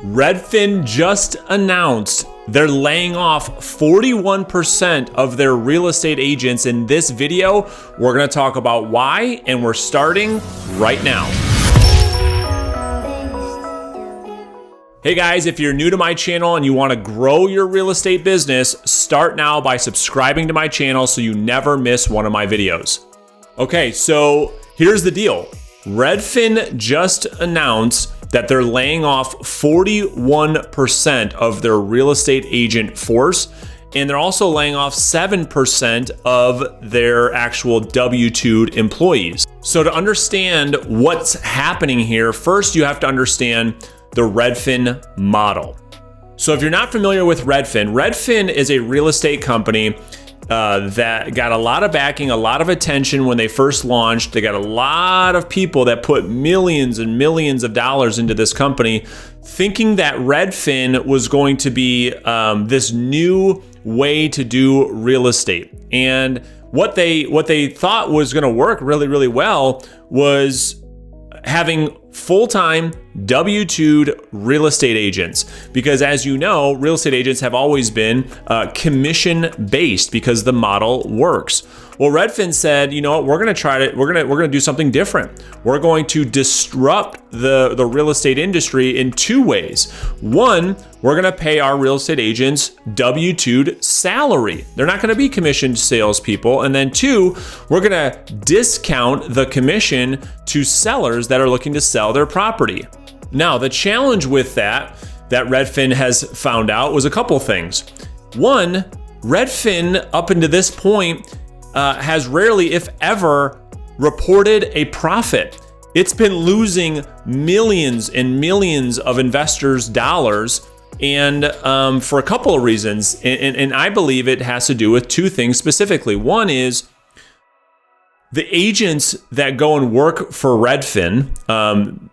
Redfin just announced they're laying off 41% of their real estate agents. In this video, we're going to talk about why, and we're starting right now. Hey guys, if you're new to my channel and you want to grow your real estate business, start now by subscribing to my channel so you never miss one of my videos. Okay, so here's the deal. Redfin just announced that they're laying off 41% of their real estate agent force, and they're also laying off 7% of their actual W-2 employees. So to understand what's happening here, first you have to understand the Redfin model. So if you're not familiar with Redfin, Redfin is a real estate company that got a lot of backing, a lot of attention when they first launched. They got a lot of people that put millions and millions of dollars into this company, thinking that Redfin was going to be this new way to do real estate. And what they thought was going to work really, really well was having full-time W-2'd real estate agents, because as you know, real estate agents have always been commission-based because the model works. Well, Redfin said, you know what, we're going to do something different. We're going to disrupt the real estate industry in two ways. One, we're going to pay our real estate agents W-2'd salary. They're not going to be commissioned salespeople. And then two, we're going to discount the commission to sellers that are looking to sell their property. Now, the challenge with that Redfin has found out was a couple things. One, Redfin up until this point has rarely, if ever, reported a profit. It's been losing millions and millions of investors' dollars, and for a couple of reasons. And I believe it has to do with two things specifically. One is the agents that go and work for Redfin.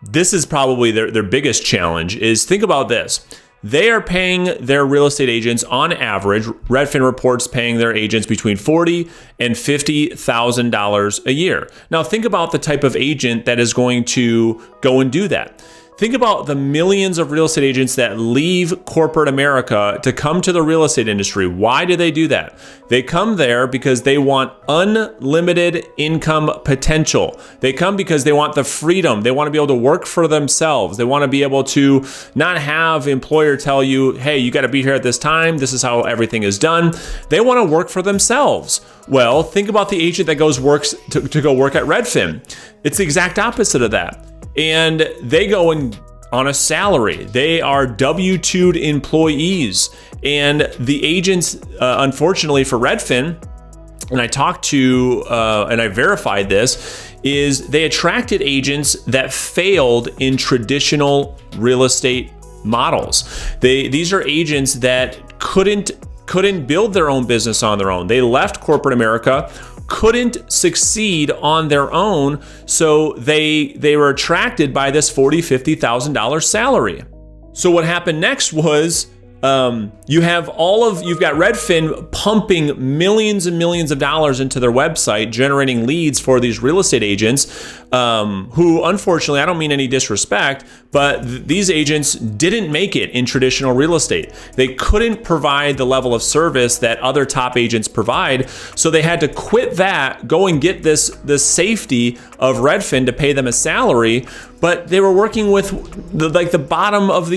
This is probably their biggest challenge. Is think about this. They are paying their real estate agents on average. Redfin reports paying their agents between $40,000 and $50,000 a year. Now think about the type of agent that is going to go and do that. Think about the millions of real estate agents that leave corporate America to come to the real estate industry. Why do they do that? They come there because they want unlimited income potential. They come because they want the freedom. They want to be able to work for themselves. They want to be able to not have employer tell you, hey, you got to be here at this time. This is how everything is done. They want to work for themselves. Well, think about the agent that works to go work at Redfin. It's the exact opposite of that. And they go in on a salary. They are W-2'd employees. And the agents, unfortunately for Redfin, and I talked to, and I verified this, is they attracted agents that failed in traditional real estate models. These are agents that couldn't build their own business on their own. They left corporate America, couldn't succeed on their own, so they were attracted by this $40,000, $50,000 salary. So what happened next was you've got Redfin pumping millions and millions of dollars into their website, generating leads for these real estate agents who, unfortunately, I don't mean any disrespect, but these agents didn't make it in traditional real estate. They couldn't provide the level of service that other top agents provide, so they had to quit that, go and get this safety of Redfin to pay them a salary, but they were working with the bottom of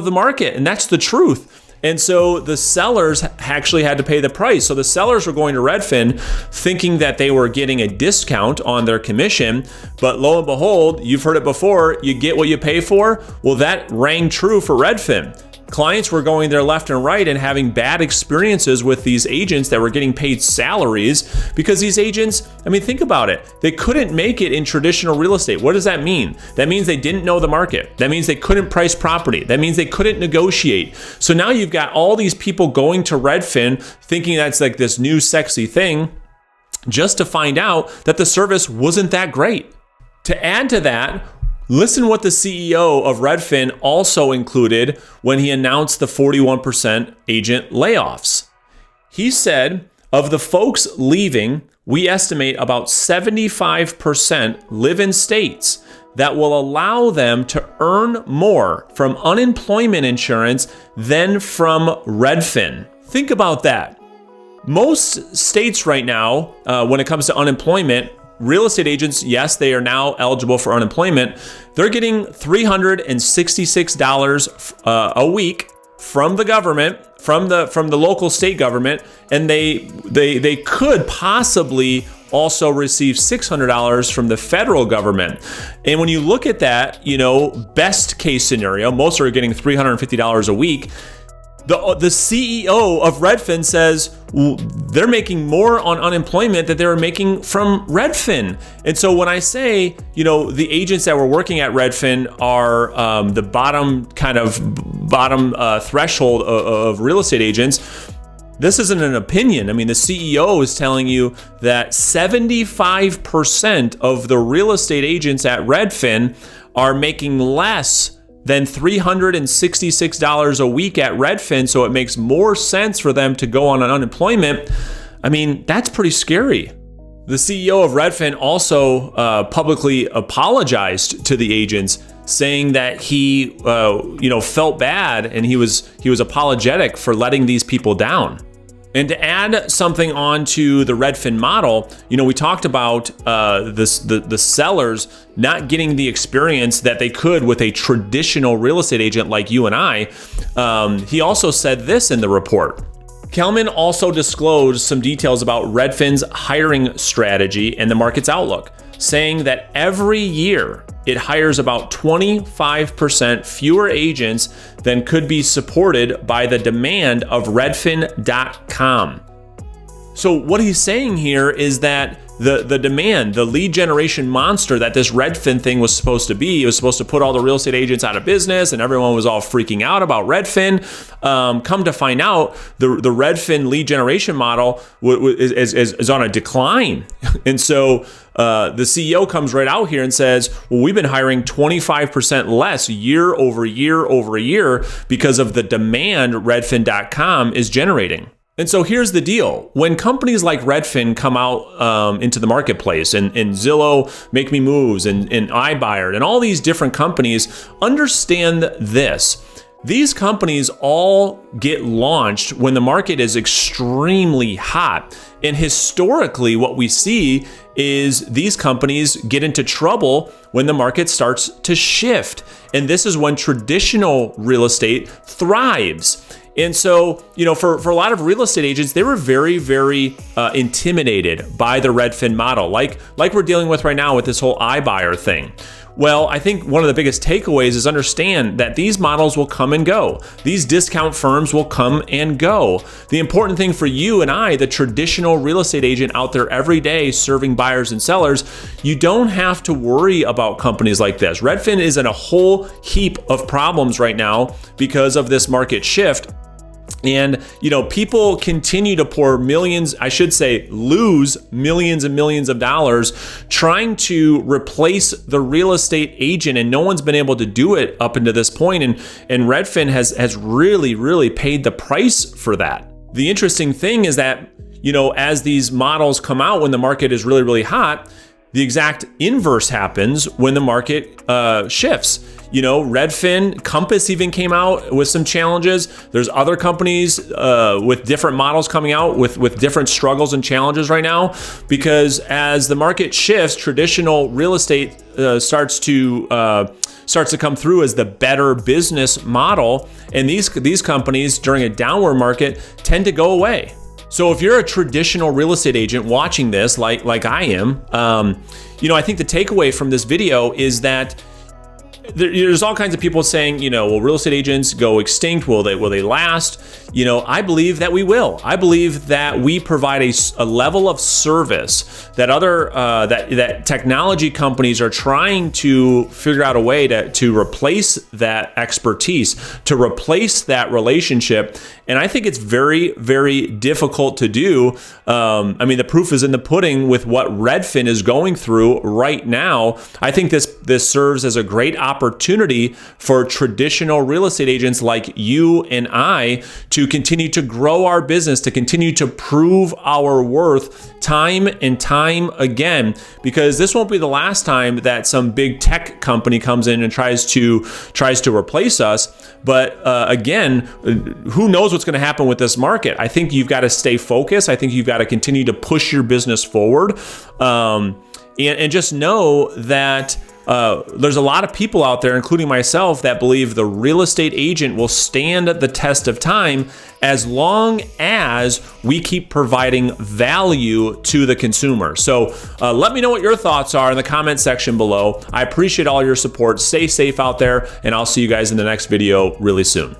the market, and that's the truth. And so the sellers actually had to pay the price. So the sellers were going to Redfin thinking that they were getting a discount on their commission, but lo and behold, you've heard it before, you get what you pay for. Well, that rang true for Redfin. Clients were going there left and right and having bad experiences with these agents that were getting paid salaries because these agents, I mean, think about it. They couldn't make it in traditional real estate. What does that mean? That means they didn't know the market. That means they couldn't price property. That means they couldn't negotiate. So now you've got all these people going to Redfin thinking that's like this new sexy thing, just to find out that the service wasn't that great. To add to that, listen what the CEO of Redfin also included when he announced the 41% agent layoffs. He said, Of the folks leaving, we estimate about 75% live in states that will allow them to earn more from unemployment insurance than from Redfin. Think about that. Most states right now, when it comes to unemployment, real estate agents, yes, they are now eligible for unemployment. They're getting $366 a week from the government, from the local state government, and they could possibly also receive $600 from the federal government. And when you look at that, best case scenario, most are getting $350 a week. The CEO of Redfin says they're making more on unemployment than they were making from Redfin. And so when I say, the agents that were working at Redfin are the bottom threshold of real estate agents, this isn't an opinion. I mean, the CEO is telling you that 75% of the real estate agents at Redfin are making less than $366 a week at Redfin, so it makes more sense for them to go on unemployment. I mean, that's pretty scary. The CEO of Redfin also publicly apologized to the agents, saying that he felt bad and he was apologetic for letting these people down. And to add something onto the Redfin model, we talked about the sellers not getting the experience that they could with a traditional real estate agent like you and I. He also said this in the report. Kelman also disclosed some details about Redfin's hiring strategy and the market's outlook, saying that every year it hires about 25% fewer agents than could be supported by the demand of Redfin.com. So what he's saying here is that the demand, the lead generation monster that this Redfin thing was supposed to be, it was supposed to put all the real estate agents out of business, and everyone was all freaking out about Redfin. Come to find out, the Redfin lead generation model is on a decline. And so the CEO comes right out here and says, well, we've been hiring 25% less year over year over year because of the demand Redfin.com is generating. And so here's the deal. When companies like Redfin come out into the marketplace, and Zillow, Make Me Moves, and iBuyer, and all these different companies, understand this. These companies all get launched when the market is extremely hot. And historically, what we see is these companies get into trouble when the market starts to shift. And this is when traditional real estate thrives. And so, for a lot of real estate agents, they were very, very intimidated by the Redfin model, like we're dealing with right now with this whole iBuyer thing. Well, I think one of the biggest takeaways is understand that these models will come and go. These discount firms will come and go. The important thing for you and I, the traditional real estate agent out there every day serving buyers and sellers, you don't have to worry about companies like this. Redfin is in a whole heap of problems right now because of this market shift. And, people continue to pour millions, I should say, lose millions and millions of dollars trying to replace the real estate agent. And no one's been able to do it up until this point. And Redfin has really, really paid the price for that. The interesting thing is that, as these models come out when the market is really, really hot, the exact inverse happens when the market shifts. Redfin, Compass even came out with some challenges. There's other companies with different models coming out with different struggles and challenges right now, because as the market shifts, traditional real estate starts to come through as the better business model, and these companies during a downward market tend to go away. So if you're a traditional real estate agent watching this, like I am, I think the takeaway from this video is that there's all kinds of people saying, will real estate agents go extinct? Will they last? I believe that we will. I believe that we provide a level of service that that technology companies are trying to figure out a way to replace that expertise, to replace that relationship. And I think it's very, very difficult to do. The proof is in the pudding with what Redfin is going through right now. I think this serves as a great opportunity opportunity for traditional real estate agents like you and I to continue to grow our business, to continue to prove our worth time and time again, because this won't be the last time that some big tech company comes in and tries to replace us. But again, who knows what's going to happen with this market? I think you've got to stay focused. I think you've got to continue to push your business forward, and just know that there's a lot of people out there, including myself, that believe the real estate agent will stand the test of time as long as we keep providing value to the consumer. So let me know what your thoughts are in the comment section below. I appreciate all your support. Stay safe out there, and I'll see you guys in the next video really soon.